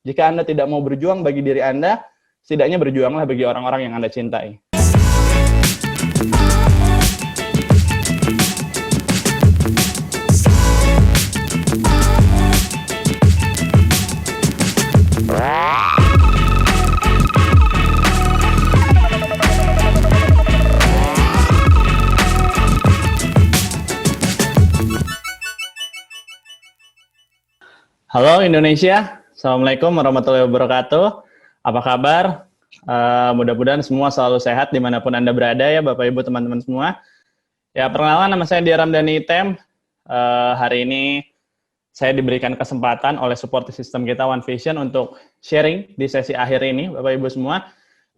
Jika Anda tidak mau berjuang bagi diri Anda, setidaknya berjuanglah bagi orang-orang yang Anda cintai. Halo Indonesia, Assalamualaikum warahmatullahi wabarakatuh. Apa kabar? Mudah-mudahan semua selalu sehat dimanapun Anda berada ya Bapak Ibu teman-teman semua. Ya perkenalan, nama saya Dia Ramdhani Item. Hari ini saya diberikan kesempatan oleh support system kita One Vision untuk sharing di sesi akhir ini Bapak Ibu semua.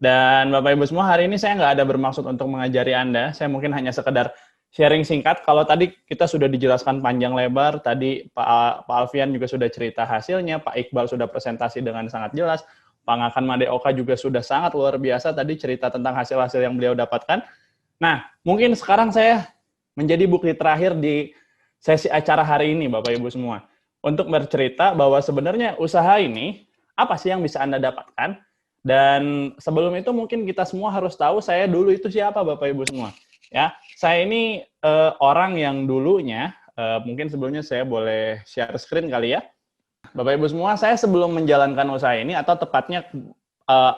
Dan Bapak Ibu semua, hari ini saya nggak ada bermaksud untuk mengajari Anda, saya mungkin hanya sekedar sharing singkat. Kalau tadi kita sudah dijelaskan panjang lebar, tadi Pak Alfian juga sudah cerita hasilnya, Pak Iqbal sudah presentasi dengan sangat jelas, Pak Ngakan Madeoka juga sudah sangat luar biasa tadi cerita tentang hasil-hasil yang beliau dapatkan. Nah, mungkin sekarang saya menjadi bukti terakhir di sesi acara hari ini, Bapak Ibu semua, untuk bercerita bahwa sebenarnya usaha ini, apa sih yang bisa Anda dapatkan? Dan sebelum itu mungkin kita semua harus tahu saya dulu itu siapa, Bapak Ibu semua. Ya, saya ini orang yang dulunya, mungkin sebelumnya saya boleh share screen kali ya. Bapak Ibu semua, saya sebelum menjalankan usaha ini, atau tepatnya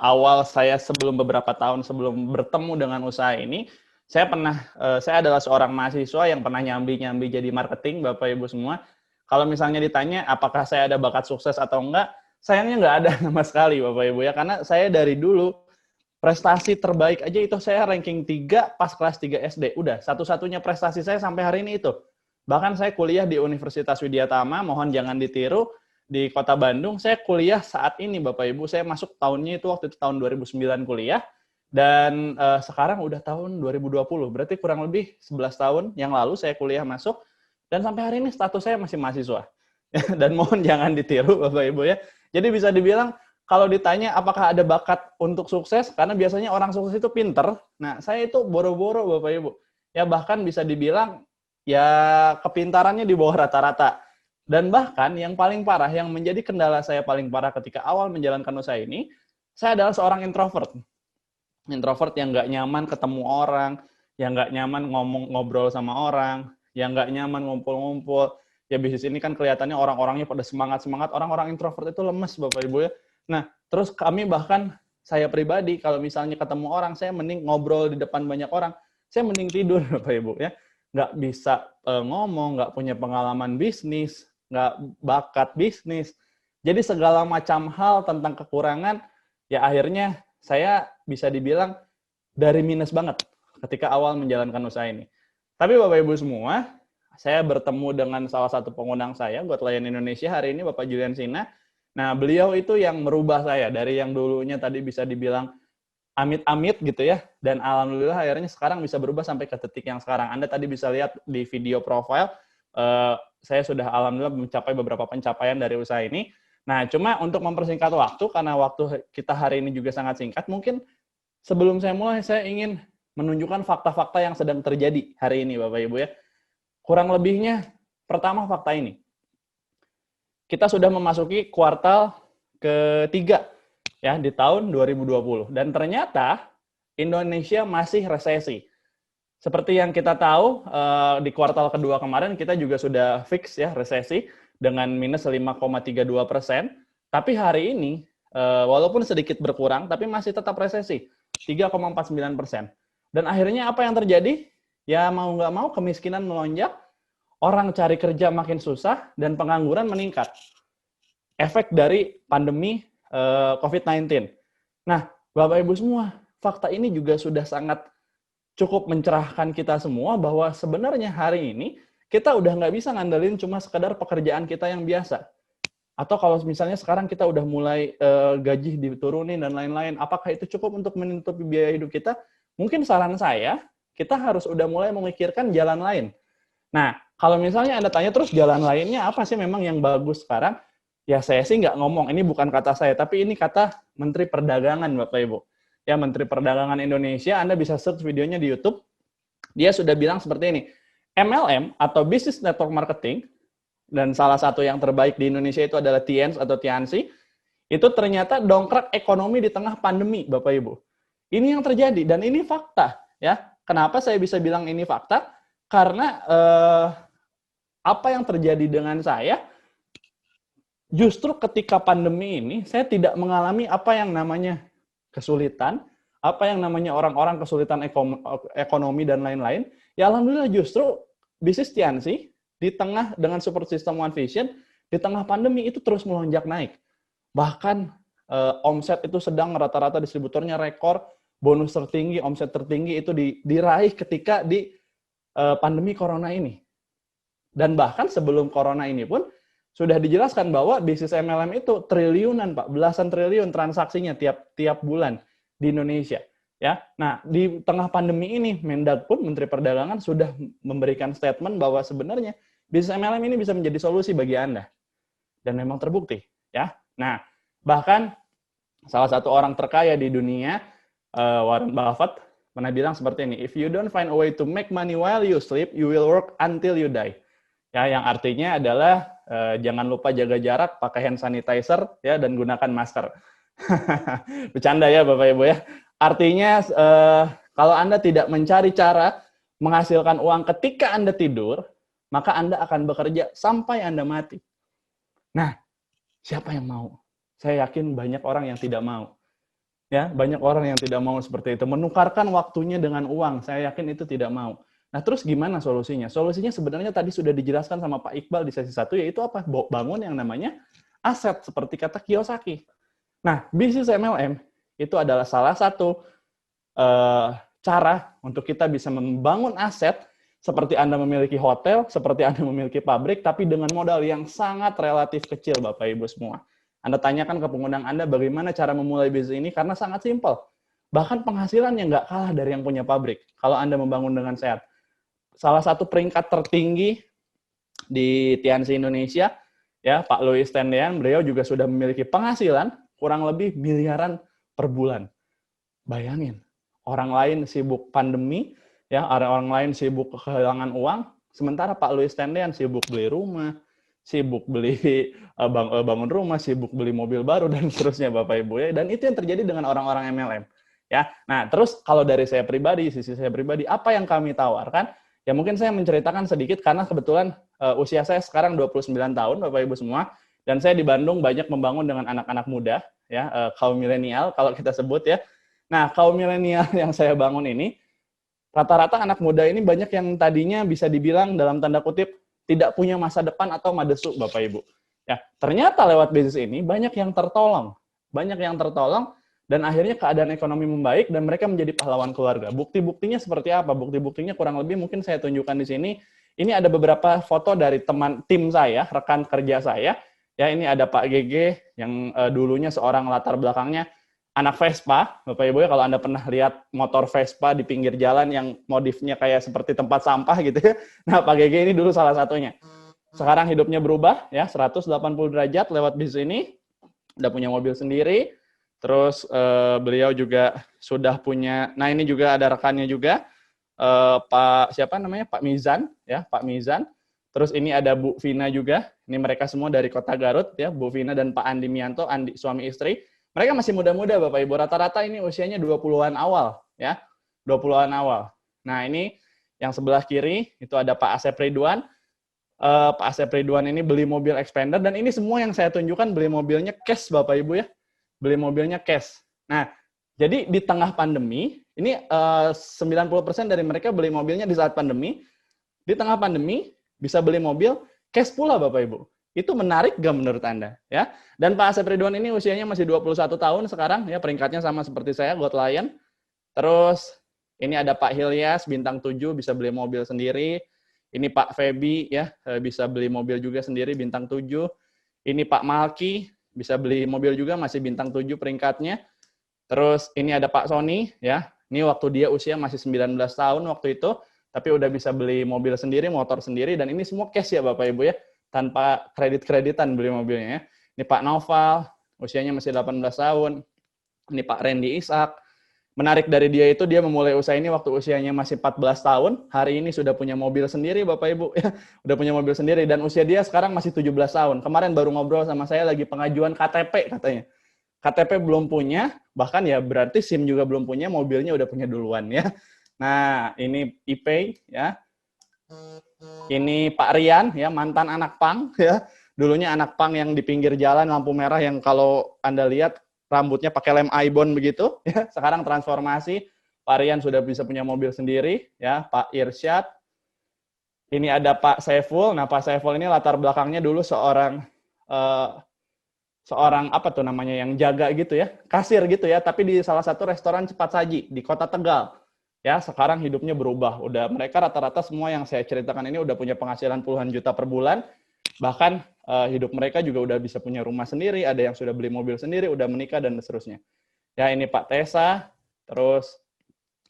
awal saya sebelum beberapa tahun sebelum bertemu dengan usaha ini, saya adalah seorang mahasiswa yang pernah nyambi-nyambi jadi marketing, Bapak Ibu semua. Kalau misalnya ditanya apakah saya ada bakat sukses atau enggak, sayangnya nggak ada sama sekali, Bapak Ibu ya, karena saya dari dulu prestasi terbaik aja itu saya ranking 3 pas kelas 3 SD. Udah, satu-satunya prestasi saya sampai hari ini itu. Bahkan saya kuliah di Universitas Widyatama, mohon jangan ditiru, di Kota Bandung. Saya kuliah saat ini, Bapak Ibu. Saya masuk tahunnya itu waktu itu tahun 2009 kuliah. Dan sekarang udah tahun 2020. Berarti kurang lebih 11 tahun yang lalu saya kuliah masuk. Dan sampai hari ini status saya masih mahasiswa. Dan mohon jangan ditiru, Bapak Ibu ya. Jadi bisa dibilang, kalau ditanya apakah ada bakat untuk sukses, karena biasanya orang sukses itu pinter, nah saya itu boro-boro Bapak Ibu. Ya bahkan bisa dibilang, ya kepintarannya di bawah rata-rata. Dan bahkan yang paling parah, yang menjadi kendala saya paling parah ketika awal menjalankan usaha ini, saya adalah seorang introvert. Introvert yang nggak nyaman ketemu orang, yang nggak nyaman ngobrol sama orang, yang nggak nyaman ngumpul-ngumpul. Ya bisnis ini kan kelihatannya orang-orangnya pada semangat-semangat, orang-orang introvert itu lemes Bapak Ibu ya. Nah, terus kami bahkan, saya pribadi, kalau misalnya ketemu orang, saya mending ngobrol di depan banyak orang, saya mending tidur, Bapak Ibu. Ya. Nggak bisa ngomong, nggak punya pengalaman bisnis, nggak bakat bisnis. Jadi segala macam hal tentang kekurangan, ya akhirnya saya bisa dibilang dari minus banget ketika awal menjalankan usaha ini. Tapi Bapak Ibu semua, saya bertemu dengan salah satu pengundang saya, buat Layan Indonesia hari ini, Bapak Julian Sina. Nah, beliau itu yang merubah saya dari yang dulunya tadi bisa dibilang amit-amit gitu ya, dan alhamdulillah akhirnya sekarang bisa berubah sampai ke titik yang sekarang. Anda tadi bisa lihat di video profile, saya sudah alhamdulillah mencapai beberapa pencapaian dari usaha ini. Nah, cuma untuk mempersingkat waktu, karena waktu kita hari ini juga sangat singkat, mungkin sebelum saya mulai, saya ingin menunjukkan fakta-fakta yang sedang terjadi hari ini, Bapak Ibu ya. Kurang lebihnya, pertama fakta ini. Kita sudah memasuki kuartal ketiga ya di tahun 2020 dan ternyata Indonesia masih resesi. Seperti yang kita tahu di kuartal kedua kemarin kita juga sudah fix ya resesi dengan minus 5,32%. Tapi hari ini walaupun sedikit berkurang tapi masih tetap resesi 3,49%. Dan akhirnya apa yang terjadi? Ya mau nggak mau kemiskinan melonjak. Orang cari kerja makin susah, dan pengangguran meningkat. Efek dari pandemi COVID-19. Nah, Bapak Ibu semua, fakta ini juga sudah sangat cukup mencerahkan kita semua bahwa sebenarnya hari ini kita udah nggak bisa ngandelin cuma sekadar pekerjaan kita yang biasa. Atau kalau misalnya sekarang kita udah mulai gaji diturunin dan lain-lain, apakah itu cukup untuk menutupi biaya hidup kita? Mungkin saran saya, kita harus udah mulai memikirkan jalan lain. Nah, kalau misalnya Anda tanya terus jalan lainnya apa sih memang yang bagus sekarang? Ya saya sih nggak ngomong, ini bukan kata saya, tapi ini kata Menteri Perdagangan Bapak Ibu. Ya Menteri Perdagangan Indonesia, Anda bisa search videonya di YouTube, dia sudah bilang seperti ini, MLM atau Business Network Marketing, dan salah satu yang terbaik di Indonesia itu adalah TNS atau Tiansi, itu ternyata dongkrak ekonomi di tengah pandemi, Bapak Ibu. Ini yang terjadi dan ini fakta, ya. Kenapa saya bisa bilang ini fakta? Karena apa yang terjadi dengan saya, justru ketika pandemi ini saya tidak mengalami apa yang namanya kesulitan, apa yang namanya orang-orang kesulitan ekonomi dan lain-lain. Ya alhamdulillah justru bisnis Tiansi di tengah dengan support system One Vision di tengah pandemi itu terus melonjak naik. Bahkan omset itu sedang rata-rata distributornya rekor, bonus tertinggi, omset tertinggi itu diraih ketika di pandemi corona ini. Dan bahkan sebelum corona ini pun sudah dijelaskan bahwa bisnis MLM itu triliunan, Pak, belasan triliun transaksinya tiap bulan di Indonesia. Ya, nah di tengah pandemi ini Mendag pun Menteri Perdagangan sudah memberikan statement bahwa sebenarnya bisnis MLM ini bisa menjadi solusi bagi Anda dan memang terbukti. Ya, nah bahkan salah satu orang terkaya di dunia Warren Buffett pernah bilang seperti ini, if you don't find a way to make money while you sleep, you will work until you die. Ya, yang artinya adalah jangan lupa jaga jarak, pakai hand sanitizer ya dan gunakan masker. Bercanda ya Bapak Ibu ya. Artinya kalau Anda tidak mencari cara menghasilkan uang ketika Anda tidur, maka Anda akan bekerja sampai Anda mati. Nah, siapa yang mau? Saya yakin banyak orang yang tidak mau. Ya, banyak orang yang tidak mau seperti itu. Menukarkan waktunya dengan uang, saya yakin itu tidak mau. Nah, terus gimana solusinya? Solusinya sebenarnya tadi sudah dijelaskan sama Pak Iqbal di sesi 1, yaitu apa? Bangun yang namanya aset, seperti kata Kiyosaki. Nah, bisnis MLM itu adalah salah satu cara untuk kita bisa membangun aset, seperti Anda memiliki hotel, seperti Anda memiliki pabrik, tapi dengan modal yang sangat relatif kecil, Bapak Ibu semua. Anda tanyakan ke pengundang Anda bagaimana cara memulai bisnis ini, karena sangat simpel. Bahkan penghasilannya nggak kalah dari yang punya pabrik, kalau Anda membangun dengan sehat. Salah satu peringkat tertinggi di Tiansi Indonesia, ya Pak Louis Tendean, beliau juga sudah memiliki penghasilan kurang lebih miliaran per bulan. Bayangin, orang lain sibuk pandemi, ya orang lain sibuk kehilangan uang, sementara Pak Louis Tendean sibuk beli rumah, sibuk beli bangun rumah, sibuk beli mobil baru dan seterusnya Bapak Ibu ya. Dan itu yang terjadi dengan orang-orang MLM. Ya. Nah, terus kalau dari saya pribadi, sisi saya pribadi, apa yang kami tawarkan? Ya mungkin saya menceritakan sedikit karena kebetulan usia saya sekarang 29 tahun Bapak Ibu semua, dan saya di Bandung banyak membangun dengan anak-anak muda, ya kaum milenial kalau kita sebut ya. Nah, kaum milenial yang saya bangun ini rata-rata anak muda ini banyak yang tadinya bisa dibilang dalam tanda kutip tidak punya masa depan atau madesu Bapak Ibu. Ya, ternyata lewat bisnis ini banyak yang tertolong. Banyak yang tertolong dan akhirnya keadaan ekonomi membaik dan mereka menjadi pahlawan keluarga. Bukti-buktinya seperti apa? Bukti-buktinya kurang lebih mungkin saya tunjukkan di sini. Ini ada beberapa foto dari tim saya, rekan kerja saya. Ya, ini ada Pak GG yang dulunya seorang latar belakangnya anak Vespa, Bapak Ibu ya, kalau Anda pernah lihat motor Vespa di pinggir jalan yang modifnya kayak seperti tempat sampah gitu ya. Nah, Pak GG ini dulu salah satunya. Sekarang hidupnya berubah ya, 180 derajat lewat bisnis ini. Udah punya mobil sendiri. Terus beliau juga sudah punya, nah ini juga ada rekannya juga, Pak siapa namanya, Pak Mizan ya, Pak Mizan. Terus ini ada Bu Vina juga, ini mereka semua dari Kota Garut ya, Bu Vina dan Pak Andi Mianto, suami istri. Mereka masih muda-muda Bapak Ibu, rata-rata ini usianya 20-an awal ya, 20-an awal. Nah ini yang sebelah kiri itu ada Pak Asep Ridwan. Pak Asep Ridwan ini beli mobil Expander dan ini semua yang saya tunjukkan beli mobilnya cash Bapak Ibu ya. Beli mobilnya cash. Nah, jadi di tengah pandemi, ini 90% dari mereka beli mobilnya di saat pandemi. Di tengah pandemi, bisa beli mobil cash pula Bapak Ibu. Itu menarik gak menurut Anda? Ya. Dan Pak Asep Ridwan ini usianya masih 21 tahun sekarang, ya peringkatnya sama seperti saya, God Lion. Terus, ini ada Pak Hilyas, bintang 7, bisa beli mobil sendiri. Ini Pak Feby, ya bisa beli mobil juga sendiri, bintang 7. Ini Pak Malki, bisa beli mobil juga, masih bintang 7 peringkatnya. Terus ini ada Pak Sony, ya. Ini waktu dia usia masih 19 tahun waktu itu, tapi udah bisa beli mobil sendiri, motor sendiri, dan ini semua cash ya Bapak Ibu ya, tanpa kredit-kreditan beli mobilnya ya. Ini Pak Noval, usianya masih 18 tahun. Ini Pak Randy Ishak. menarik dari dia itu dia memulai usaha ini waktu usianya masih 14 tahun, hari ini sudah punya mobil sendiri Bapak Ibu, ya, udah punya mobil sendiri dan usia dia sekarang masih 17 tahun. Kemarin baru ngobrol sama saya lagi pengajuan KTP katanya. KTP belum punya, bahkan ya berarti SIM juga belum punya, mobilnya udah punya duluan ya. Nah, ini Ipay ya. Ini Pak Rian ya, mantan anak pang ya. Dulunya anak pang yang di pinggir jalan lampu merah yang kalau Anda lihat rambutnya pakai lem Aibon begitu ya. Sekarang transformasi, Pak Rian sudah bisa punya mobil sendiri ya. Pak Irsyad. Ini ada Pak Saiful. Nah, Pak Saiful ini latar belakangnya dulu seorang apa tuh namanya yang jaga gitu ya, kasir gitu ya, tapi di salah satu restoran cepat saji di Kota Tegal. Ya, sekarang hidupnya berubah. Udah mereka rata-rata semua yang saya ceritakan ini udah punya penghasilan puluhan juta per bulan. Bahkan hidup mereka juga udah bisa punya rumah sendiri, ada yang sudah beli mobil sendiri, udah menikah dan seterusnya. Ya, ini Pak Tesa, terus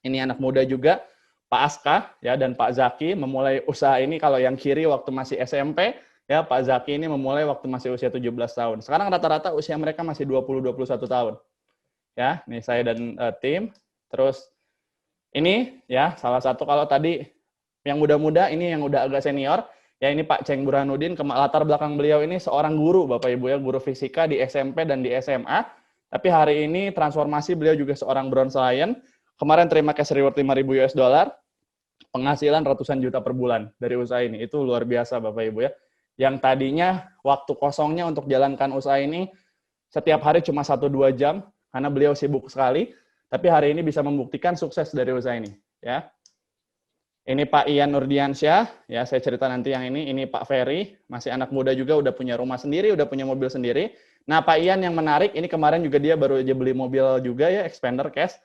ini anak muda juga, Pak Aska ya dan Pak Zaki memulai usaha ini kalau yang kiri waktu masih SMP, ya Pak Zaki ini memulai waktu masih usia 17 tahun. Sekarang rata-rata usia mereka masih 20-21 tahun. Ya, nih saya dan tim. Terus ini ya salah satu kalau tadi yang muda-muda, ini yang udah agak senior. Ya ini Pak Ceng Burhanuddin, latar belakang beliau ini seorang guru, Bapak Ibu ya, guru fisika di SMP dan di SMA. Tapi hari ini transformasi beliau juga seorang bronze lion. Kemarin terima cash reward 5.000 US dollar, penghasilan ratusan juta per bulan dari usaha ini. Itu luar biasa Bapak Ibu ya. Yang tadinya waktu kosongnya untuk jalankan usaha ini setiap hari cuma 1-2 jam, karena beliau sibuk sekali. Tapi hari ini bisa membuktikan sukses dari usaha ini, ya. Ini Pak Ian Nurdiansyah, ya saya cerita nanti yang ini. Ini Pak Ferry, masih anak muda juga, udah punya rumah sendiri, udah punya mobil sendiri. Nah Pak Ian yang menarik, ini kemarin juga dia baru aja beli mobil juga ya, Expander Cash.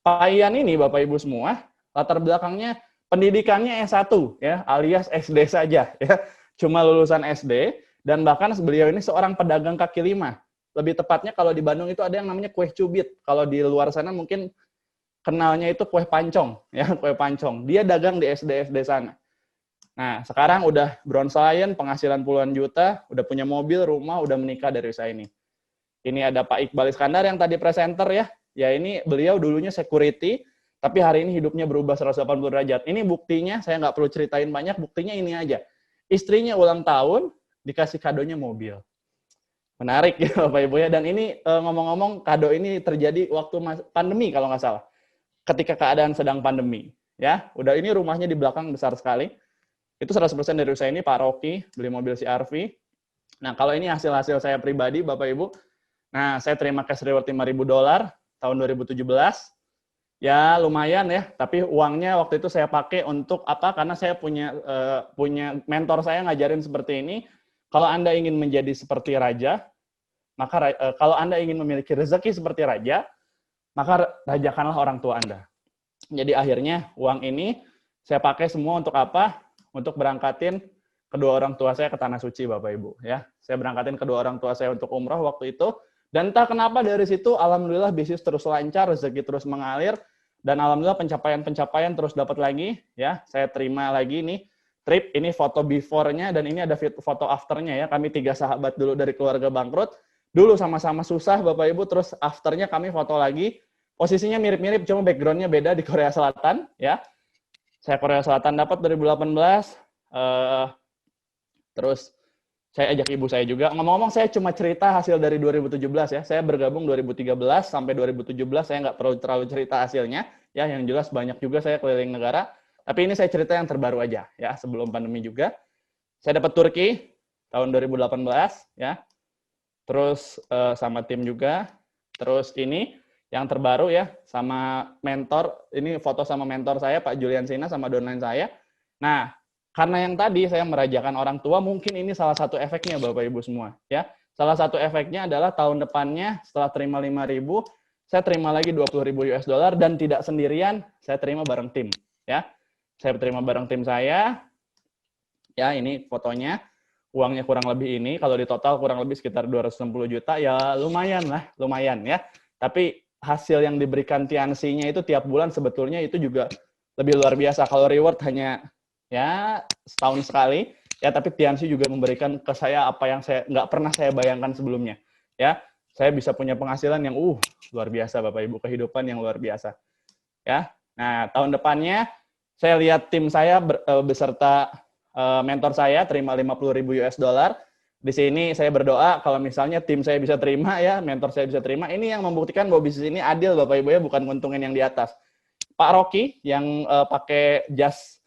Pak Ian ini Bapak Ibu semua, latar belakangnya pendidikannya S1, ya, alias SD saja, ya. Cuma lulusan SD, dan bahkan beliau ini seorang pedagang kaki lima. Lebih tepatnya kalau di Bandung itu ada yang namanya kue cubit. Kalau di luar sana mungkin kenalnya itu kue pancong, ya kue pancong. Dia dagang di SD sana. Nah, sekarang udah bronze lion, penghasilan puluhan juta, udah punya mobil, rumah, udah menikah dari usaha ini. Ini ada Pak Iqbal Iskandar yang tadi presenter ya. Ya ini beliau dulunya security, tapi hari ini hidupnya berubah 180 derajat. Ini buktinya, saya nggak perlu ceritain banyak, buktinya ini aja. Istrinya ulang tahun, dikasih kadonya mobil. Menarik ya Bapak Ibu ya. Dan ini ngomong-ngomong kado ini terjadi waktu pandemi kalau nggak salah. Ketika keadaan sedang pandemi. Ya, udah ini rumahnya di belakang besar sekali. Itu 100% dari usaha ini Pak Rocky, beli mobil CR-V. Nah, kalau ini hasil-hasil saya pribadi Bapak Ibu. Nah, saya terima cash reward 5.000 dolar tahun 2017. Ya, lumayan ya. Tapi uangnya waktu itu saya pakai untuk apa? Karena saya punya mentor saya ngajarin seperti ini. Kalau Anda ingin menjadi seperti raja, maka kalau Anda ingin memiliki rezeki seperti raja, maka rajakanlah orang tua Anda. Jadi akhirnya uang ini saya pakai semua untuk apa? Untuk berangkatin kedua orang tua saya ke Tanah Suci, Bapak Ibu. Ya, saya berangkatin kedua orang tua saya untuk umroh waktu itu. Dan entah kenapa dari situ, alhamdulillah bisnis terus lancar, rezeki terus mengalir, dan alhamdulillah pencapaian terus dapat lagi. Ya, saya terima lagi nih trip, ini foto before-nya, dan ini ada foto after-nya ya. Kami 3 sahabat dulu dari keluarga bangkrut. Dulu sama-sama susah, Bapak Ibu, terus after-nya kami foto lagi. Posisinya mirip-mirip, cuma background-nya beda di Korea Selatan. Ya, saya Korea Selatan dapat 2018. Terus saya ajak ibu saya juga. Ngomong-ngomong, saya cuma cerita hasil dari 2017 ya. Saya bergabung 2013 sampai 2017, saya nggak perlu terlalu cerita hasilnya. Ya, yang jelas banyak juga saya keliling negara. Tapi ini saya cerita yang terbaru aja, ya, sebelum pandemi juga. Saya dapat Turki tahun 2018, ya. Terus sama tim juga. Terus ini yang terbaru ya, sama mentor. Ini foto sama mentor saya, Pak Julian Sina, sama downline saya. Nah, karena yang tadi saya merajakan orang tua, mungkin ini salah satu efeknya Bapak Ibu semua, ya. Salah satu efeknya adalah tahun depannya setelah terima 5.000, saya terima lagi 20.000 US dollar dan tidak sendirian, saya terima bareng tim, ya. Saya terima bareng tim saya. Ya, ini fotonya. Uangnya kurang lebih ini, kalau di total kurang lebih sekitar 260 juta, ya lumayan lah, lumayan ya. Tapi hasil yang diberikan Tianxi-nya itu tiap bulan sebetulnya itu juga lebih luar biasa. Kalau reward hanya ya setahun sekali, ya tapi Tianxi juga memberikan ke saya apa yang saya nggak pernah saya bayangkan sebelumnya. Ya, saya bisa punya penghasilan yang luar biasa Bapak Ibu, kehidupan yang luar biasa. Ya. Nah, tahun depannya saya lihat tim saya beserta mentor saya terima 50.000 US dollar. Di sini saya berdoa kalau misalnya tim saya bisa terima ya, mentor saya bisa terima, ini yang membuktikan bahwa bisnis ini adil Bapak Ibu ya, bukan nguntungin yang di atas. Pak Rocky yang pakai jas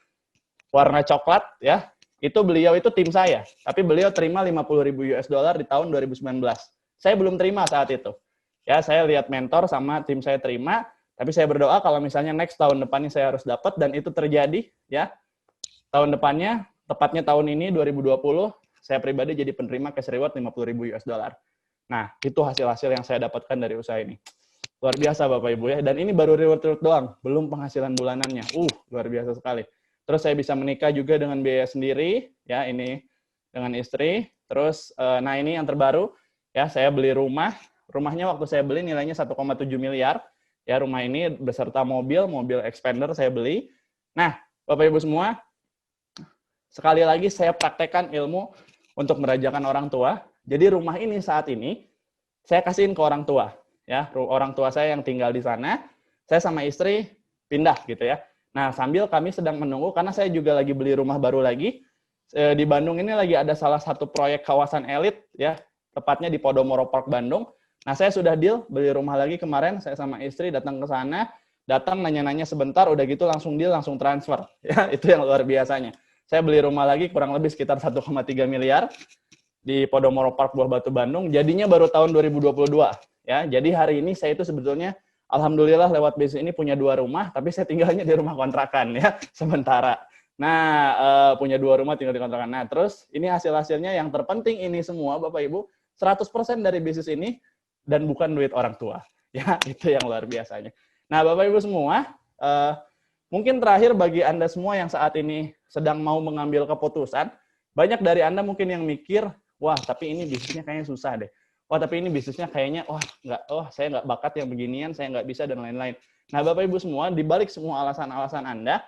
warna coklat ya, beliau itu tim saya, tapi beliau terima 50.000 US dollar di tahun 2019. Saya belum terima saat itu. Ya, saya lihat mentor sama tim saya terima, tapi saya berdoa kalau misalnya next tahun depannya saya harus dapat, dan itu terjadi ya. Tahun depannya, tepatnya tahun ini 2020, saya pribadi jadi penerima cash reward 50.000 US dollar. Nah, itu hasil-hasil yang saya dapatkan dari usaha ini. Luar biasa Bapak Ibu ya, dan ini baru reward doang, belum penghasilan bulanannya. Luar biasa sekali. Terus saya bisa menikah juga dengan biaya sendiri, ya ini dengan istri. Terus, nah ini yang terbaru, ya saya beli rumah. Rumahnya waktu saya beli nilainya 1,7 miliar. Ya rumah ini beserta mobil expander saya beli. Nah, Bapak Ibu semua, sekali lagi saya praktekkan ilmu untuk merajakan orang tua. Jadi rumah ini saat ini saya kasihin ke orang tua. Ya, orang tua saya yang tinggal di sana, saya sama istri pindah gitu ya. Nah, sambil kami sedang menunggu, karena saya juga lagi beli rumah baru lagi. Di Bandung ini lagi ada salah satu proyek kawasan elit, ya, tepatnya di Podomoro Park, Bandung. Nah, saya sudah deal beli rumah lagi kemarin, saya sama istri datang ke sana, datang nanya-nanya sebentar, udah gitu langsung deal, langsung transfer. Ya, itu yang luar biasanya. Saya beli rumah lagi kurang lebih sekitar 1,3 miliar di Podomoro Park, Buah Batu, Bandung. Jadinya baru tahun 2022. Ya, jadi hari ini saya itu sebetulnya alhamdulillah lewat bisnis ini punya 2 rumah, tapi saya tinggalnya di rumah kontrakan ya, sementara. Nah, punya 2 rumah tinggal di kontrakan. Nah, terus ini hasil-hasilnya yang terpenting ini semua Bapak Ibu, 100% dari bisnis ini dan bukan duit orang tua. Ya, itu yang luar biasanya. Nah, Bapak Ibu semua, mungkin terakhir bagi Anda semua yang saat ini sedang mau mengambil keputusan, banyak dari Anda mungkin yang mikir, wah, tapi ini bisnisnya kayaknya susah deh. Wah, tapi ini bisnisnya kayaknya, saya nggak bakat yang beginian, saya nggak bisa, dan lain-lain. Nah, Bapak Ibu semua, di balik semua alasan-alasan Anda,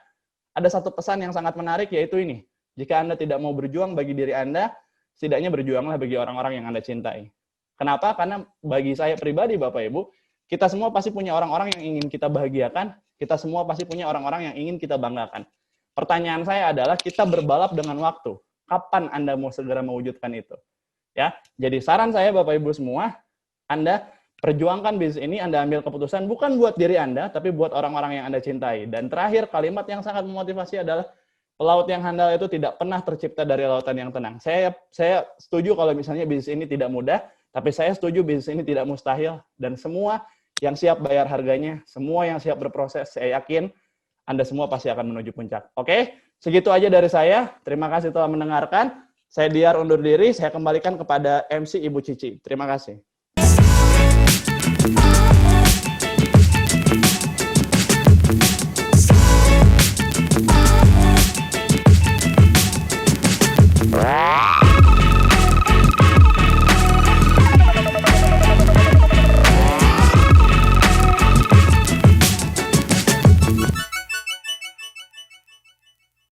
ada satu pesan yang sangat menarik, yaitu ini. Jika Anda tidak mau berjuang bagi diri Anda, setidaknya berjuanglah bagi orang-orang yang Anda cintai. Kenapa? Karena bagi saya pribadi, Bapak Ibu, kita semua pasti punya orang-orang yang ingin kita bahagiakan, kita semua pasti punya orang-orang yang ingin kita banggakan. Pertanyaan saya adalah, kita berbalap dengan waktu. Kapan Anda mau segera mewujudkan itu? Ya, jadi saran saya Bapak Ibu semua, Anda perjuangkan bisnis ini, Anda ambil keputusan bukan buat diri Anda, tapi buat orang-orang yang Anda cintai. Dan terakhir, kalimat yang sangat memotivasi adalah, pelaut yang handal itu tidak pernah tercipta dari lautan yang tenang. Saya setuju kalau misalnya bisnis ini tidak mudah, tapi saya setuju bisnis ini tidak mustahil, dan semua yang siap bayar harganya, semua yang siap berproses, saya yakin Anda semua pasti akan menuju puncak. Oke, segitu aja dari saya. Terima kasih telah mendengarkan. Saya Diar undur diri, saya kembalikan kepada MC Ibu Cici. Terima kasih.